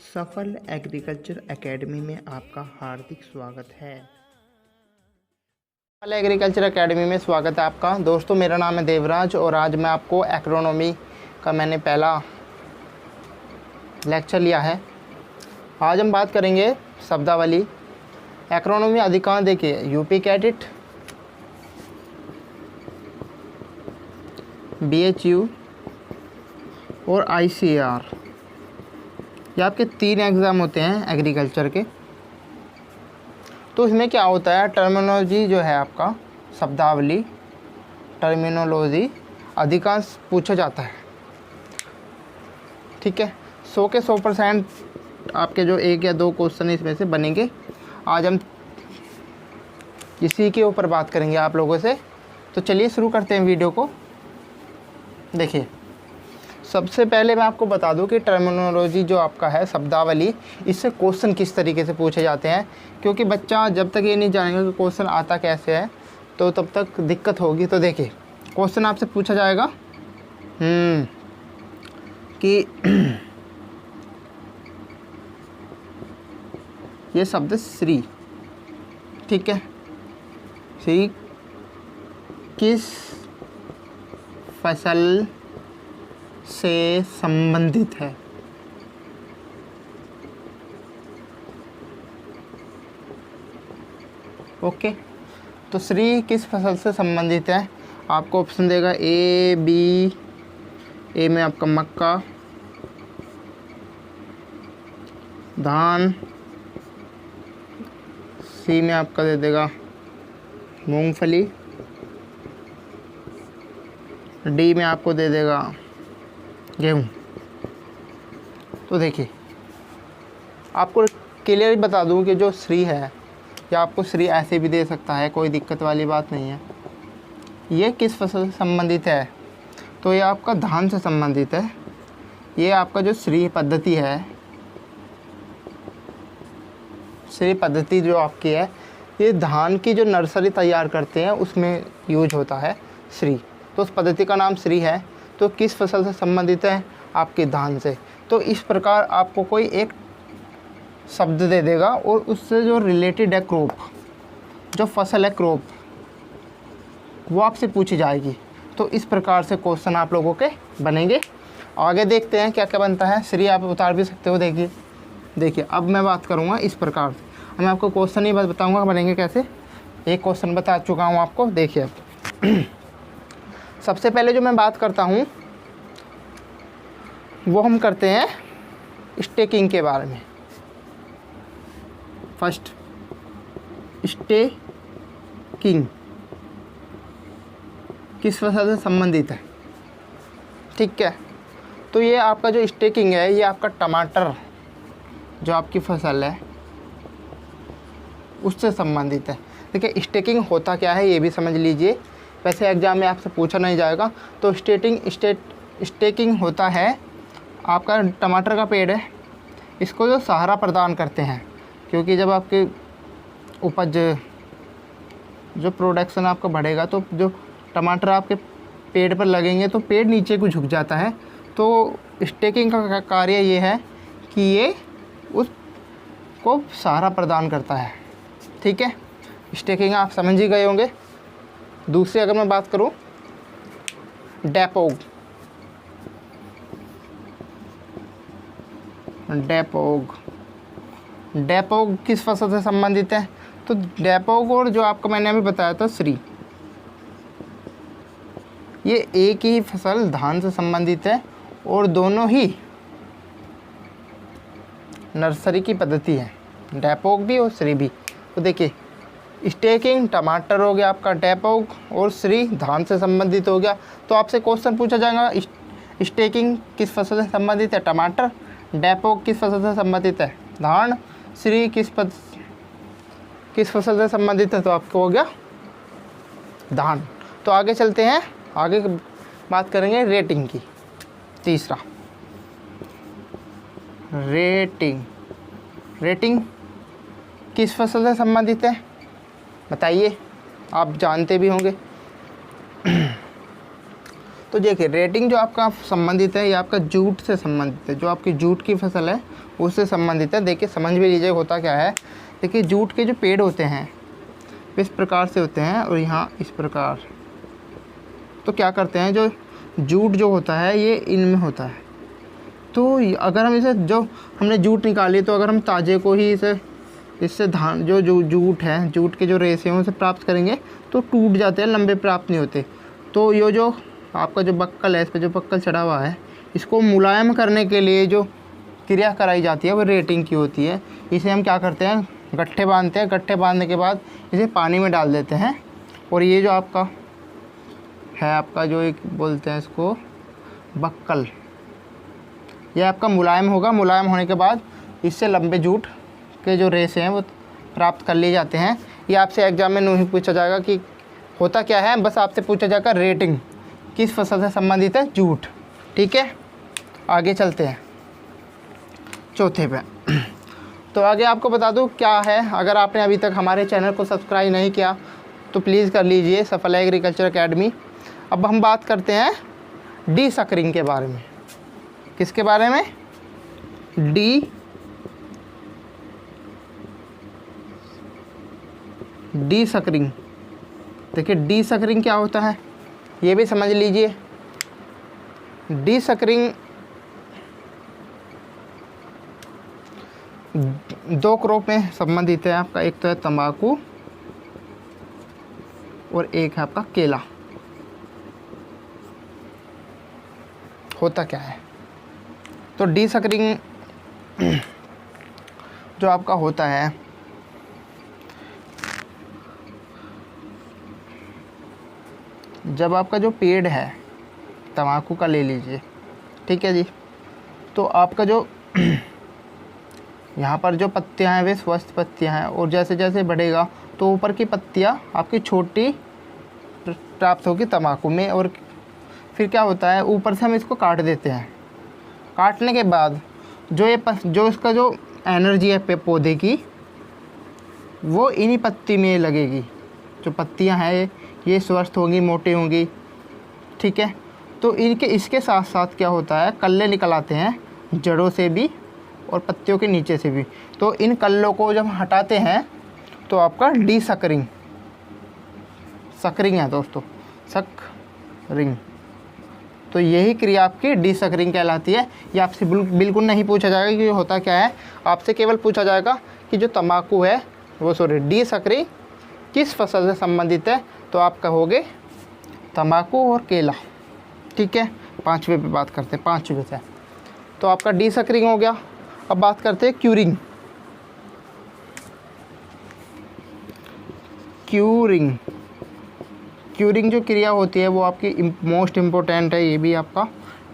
सफल agriculture academy में आपका हार्दिक स्वागत है। सफल एग्रीकल्चर एकेडमी में स्वागत है आपका। दोस्तों, मेरा नाम है देवराज और आज मैं आपको एग्रोनॉमी का मैंने पहला लेक्चर लिया है। आज हम बात करेंगे शब्दावली। एग्रोनॉमी अधिकांश देखिए यूपी कैडेट, BHU और ICAR, ये आपके 3 एग्ज़ाम होते हैं एग्रीकल्चर के। तो इसमें क्या होता है, टर्मिनोलॉजी जो है आपका शब्दावली, टर्मिनोलॉजी अधिकांश पूछा जाता है। ठीक है, 100 के 100% आपके जो 1 या 2 क्वेश्चन इसमें से बनेंगे। आज हम इसी के ऊपर बात करेंगे आप लोगों से। तो चलिए शुरू करते हैं वीडियो को। देखिए, सबसे पहले मैं आपको बता दूं कि टर्मिनोलॉजी जो आपका है शब्दावली, इससे क्वेश्चन किस तरीके से पूछे जाते हैं। क्योंकि बच्चा जब तक ये नहीं जानेगा कि क्वेश्चन आता कैसे है तो तब तक दिक्कत होगी। तो देखिए, क्वेश्चन आपसे पूछा जाएगा कि ये शब्द श्री, ठीक है, श्री किस फसल से संबंधित है। ओके, तो श्री किस फसल से संबंधित है। आपको ऑप्शन देगा A, B। ए में आपका मक्का, धान, सी में आपका दे देगा मूंगफली, डी में आपको दे देगा गेहूँ। तो देखिए, आपको क्लियर बता दूं कि जो श्री है, या आपको श्री ऐसे भी दे सकता है, कोई दिक्कत वाली बात नहीं है। ये किस फसल से संबंधित है, तो ये आपका धान से संबंधित है। ये आपका जो श्री पद्धति है, श्री पद्धति जो आपकी है, ये धान की जो नर्सरी तैयार करते हैं उसमें यूज होता है श्री। तो उस पद्धति का नाम श्री है। तो किस फसल से संबंधित है, आपके धान से। तो इस प्रकार आपको कोई एक शब्द दे देगा और उससे जो रिलेटेड है क्रॉप, जो फसल है क्रॉप, वो आपसे पूछी जाएगी। तो इस प्रकार से क्वेश्चन आप लोगों के बनेंगे। आगे देखते हैं क्या क्या बनता है। श्री आप उतार भी सकते हो। देखिए अब मैं बात करूँगा इस प्रकार से। मैं आपको क्वेश्चन ही बताऊँगा बनेंगे कैसे। एक क्वेश्चन बता चुका हूँ आपको। देखिए सबसे पहले जो मैं बात करता हूँ वो हम करते हैं स्टेकिंग के बारे में। फर्स्ट, स्टेकिंग किस फसल से संबंधित है। ठीक है, तो ये आपका जो स्टेकिंग है, ये आपका टमाटर जो आपकी फसल है उससे संबंधित है। देखिए, स्टेकिंग होता क्या है ये भी समझ लीजिए। वैसे एग्जाम में आपसे पूछा नहीं जाएगा। तो स्टेकिंग होता है, आपका टमाटर का पेड़ है, इसको जो सहारा प्रदान करते हैं। क्योंकि जब आपके उपज, जो प्रोडक्शन आपका बढ़ेगा, तो जो टमाटर आपके पेड़ पर लगेंगे तो पेड़ नीचे को झुक जाता है। तो स्टेकिंग का कार्य ये है कि ये उसको सहारा प्रदान करता है। ठीक है, स्टेकिंग आप समझ ही गए होंगे। दूसरी अगर मैं बात करूं, डेपोग किस फसल से संबंधित है। तो डेपोग और जो आपको मैंने अभी बताया था श्री, ये एक ही फसल धान से संबंधित है और दोनों ही नर्सरी की पद्धति है, डेपोग भी और श्री भी। तो देखिए, स्टेकिंग टमाटर हो गया आपका, डेपोग और श्री धान से संबंधित हो गया। तो आपसे क्वेश्चन पूछा जाएगा, स्टेकिंग किस फसल से संबंधित है, टमाटर। डेपोग किस फसल से संबंधित है, धान। श्री किस फसल से संबंधित है, तो आपको हो गया धान। तो आगे चलते हैं, आगे बात करेंगे रेटिंग की। तीसरा, रेटिंग किस फसल से संबंधित है, बताइए, आप जानते भी होंगे। तो तो देखिए रेटिंग जो आपका संबंधित है ये आपका जूट से संबंधित है, जो आपकी जूट की फसल है उससे संबंधित है। देखिए समझ भी लीजिए होता क्या है। देखिए जूट के जो पेड़ होते हैं इस प्रकार से होते हैं और यहाँ इस प्रकार। तो क्या करते हैं, जो जूट जो होता है ये इनमें होता है। तो अगर हम इसे, जो हमने जूट निकाली, तो अगर हम ताजे को ही इससे धान जो जूट है, जूट के जो रेशे हैं उसे प्राप्त करेंगे तो टूट जाते हैं, लंबे प्राप्त नहीं होते। तो ये जो आपका जो बक्कल है, इस पर जो बक्कल चढ़ा हुआ है, इसको मुलायम करने के लिए जो क्रिया कराई जाती है वो रेटिंग की होती है। इसे हम क्या करते हैं, गट्ठे बांधते हैं। गट्ठे बांधने के बाद इसे पानी में डाल देते हैं और ये जो आपका है, आपका जो एक बोलते हैं इसको बक्कल, ये आपका मुलायम होगा। मुलायम होने के बाद इससे लंबे जूट के जो रेशे हैं वो प्राप्त कर लिए जाते हैं। ये आपसे एग्जाम में नहीं पूछा जाएगा कि होता क्या है, बस आपसे पूछा जाएगा रेटिंग किस फसल से संबंधित है, जूट। ठीक है, आगे चलते हैं चौथे पे। तो आगे आपको बता दूं क्या है, अगर आपने अभी तक हमारे चैनल को सब्सक्राइब नहीं किया तो प्लीज़ कर लीजिए, सफल एग्रीकल्चर एकेडमी। अब हम बात करते हैं डी सकरिंग के बारे में। किसके बारे में, डी सकरिंग। देखिए डी सकरिंग क्या होता है ये भी समझ लीजिए। डी सकरिंग दो क्रॉप में संबंधित है आपका, एक तो है तंबाकू और एक है आपका केला। होता क्या है, तो डी सकरिंग जो आपका होता है, जब आपका जो पेड़ है तंबाकू का ले लीजिए, ठीक है जी, तो आपका जो यहाँ पर जो पत्तियाँ हैं वे स्वस्थ पत्तियाँ हैं और जैसे जैसे बढ़ेगा तो ऊपर की पत्तियाँ आपकी छोटी प्राप्त होगी तंबाकू में। और फिर क्या होता है, ऊपर से हम इसको काट देते हैं। काटने के बाद जो इसका जो एनर्जी है पौधे की वो इन्हीं पत्ती में लगेगी। जो पत्तियां हैं ये स्वस्थ होंगी, मोटी होंगी, ठीक है। तो इसके साथ साथ क्या होता है, कल्ले निकल आते हैं जड़ों से भी और पत्तियों के नीचे से भी। तो इन कल्लों को जब हटाते हैं तो आपका डी सकरिंग है दोस्तों, सकरिंग। तो यही क्रिया आपकी डी सकरिंग कहलाती है। ये आपसे बिल्कुल नहीं पूछा जाएगा कि होता क्या है, आपसे केवल पूछा जाएगा कि जो तंबाकू है डी सकरिंग किस फसल से संबंधित है, तो आप कहोगे तंबाकू और केला। ठीक है, पांचवे पे बात करते हैं, पांचवे से। तो आपका डी सकरिंग हो गया। अब बात करते हैं क्यूरिंग। क्यूरिंग जो क्रिया होती है वो आपकी मोस्ट इम्पोर्टेंट है। ये भी आपका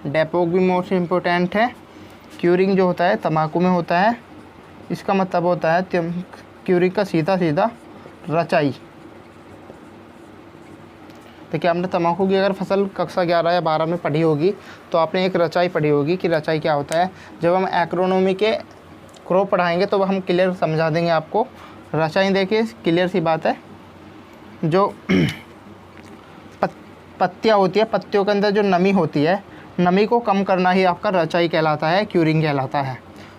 डेपोक भी मोस्ट इम्पोर्टेंट है। क्यूरिंग जो होता है तंबाकू में होता है। इसका मतलब होता है क्यूरिंग का सीधा रचाई। देखिए आपने तंबाकू की अगर फसल कक्षा 11 या 12 में पढ़ी होगी तो आपने एक रचाई पढ़ी होगी कि रचाई क्या होता है। जब हम एग्रोनॉमी के क्रॉप पढ़ाएंगे तो हम क्लियर समझा देंगे आपको। रचाई देखिए क्लियर सी बात है, जो पत्तियाँ होती है, पत्तियों के अंदर जो नमी होती है, नमी को कम करना ही आपका रचाई कहलाता है, क्यूरिंग कहलाता है।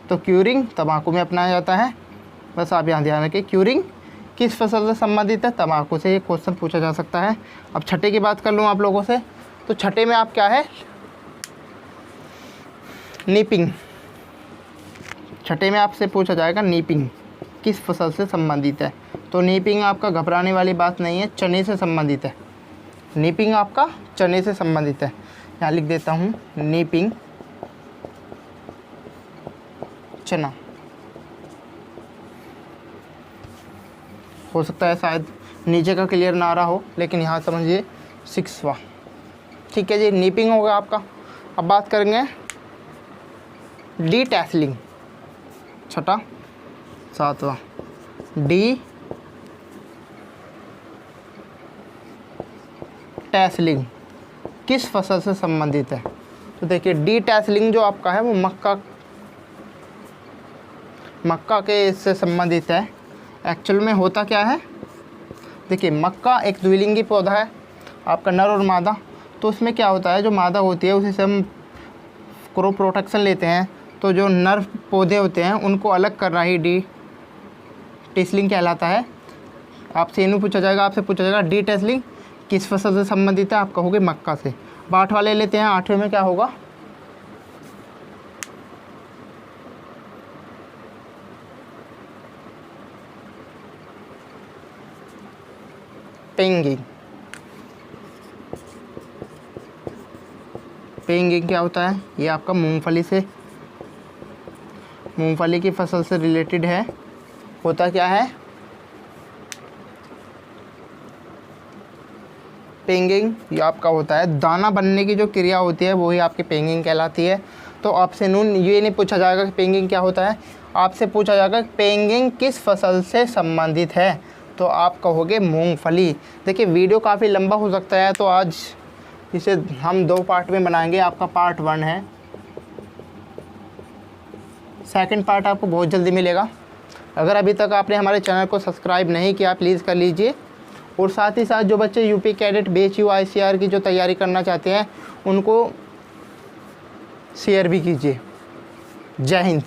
तो क्यूरिंग तंबाकू में अपनाया जाता है। बस आप यहाँ ध्यान रखिए, क्यूरिंग किस फसल से संबंधित है, तंबाकू से। ये क्वेश्चन पूछा जा सकता है। अब छठे की बात कर लूँ आप लोगों से, तो छठे में आप क्या है, नीपिंग। छठे में आपसे पूछा जाएगा नीपिंग किस फसल से संबंधित है। तो नीपिंग आपका घबराने वाली बात नहीं है, चने से संबंधित है। नीपिंग आपका चने से संबंधित है। यहाँ लिख देता हूँ, नीपिंग चना। हो सकता है शायद नीचे का क्लियर ना आ रहा हो, लेकिन यहाँ समझिए 6वां। ठीक है जी, नीपिंग होगा आपका। अब बात करेंगे डी टैसलिंग, छठा 7वां। डी टैसलिंग किस फसल से संबंधित है। तो देखिए डी टैसलिंग जो आपका है वो मक्का के इससे संबंधित है। एक्चुअल में होता क्या है, देखिए मक्का एक द्विलिंगी पौधा है आपका, नर और मादा। तो उसमें क्या होता है, जो मादा होती है उसे से हम क्रॉप प्रोटेक्शन लेते हैं, तो जो नर पौधे होते हैं उनको अलग करना ही डी टेसलिंग कहलाता है। आपसे इन्हें पूछा जाएगा, आपसे पूछा जाएगा डी टेसलिंग किस फसल से संबंधित है, आप कहोगे मक्का से। अब 8 वाले लेते हैं, 8वें में क्या होगा, पेंगिंग। पेंगिंग क्या होता है, ये आपका मूंगफली की फसल से रिलेटेड है। होता क्या है, पेंगिंग ये आपका होता है दाना बनने की जो क्रिया होती है वही आपकी पेंगिंग कहलाती है। तो आपसे नून ये नहीं पूछा जाएगा कि पेंगिंग क्या होता है, आपसे पूछा जाएगा कि पेंगिंग किस फसल से संबंधित है, तो आप कहोगे मूंगफली। देखिए वीडियो काफ़ी लंबा हो सकता है, तो आज इसे हम 2 पार्ट में बनाएंगे। आपका पार्ट 1 है, सेकंड पार्ट आपको बहुत जल्दी मिलेगा। अगर अभी तक आपने हमारे चैनल को सब्सक्राइब नहीं किया प्लीज़ कर लीजिए, और साथ ही साथ जो बच्चे यूपी कैडेट BHU ICR की जो तैयारी करना चाहते हैं उनको शेयर भी कीजिए। जय हिंद।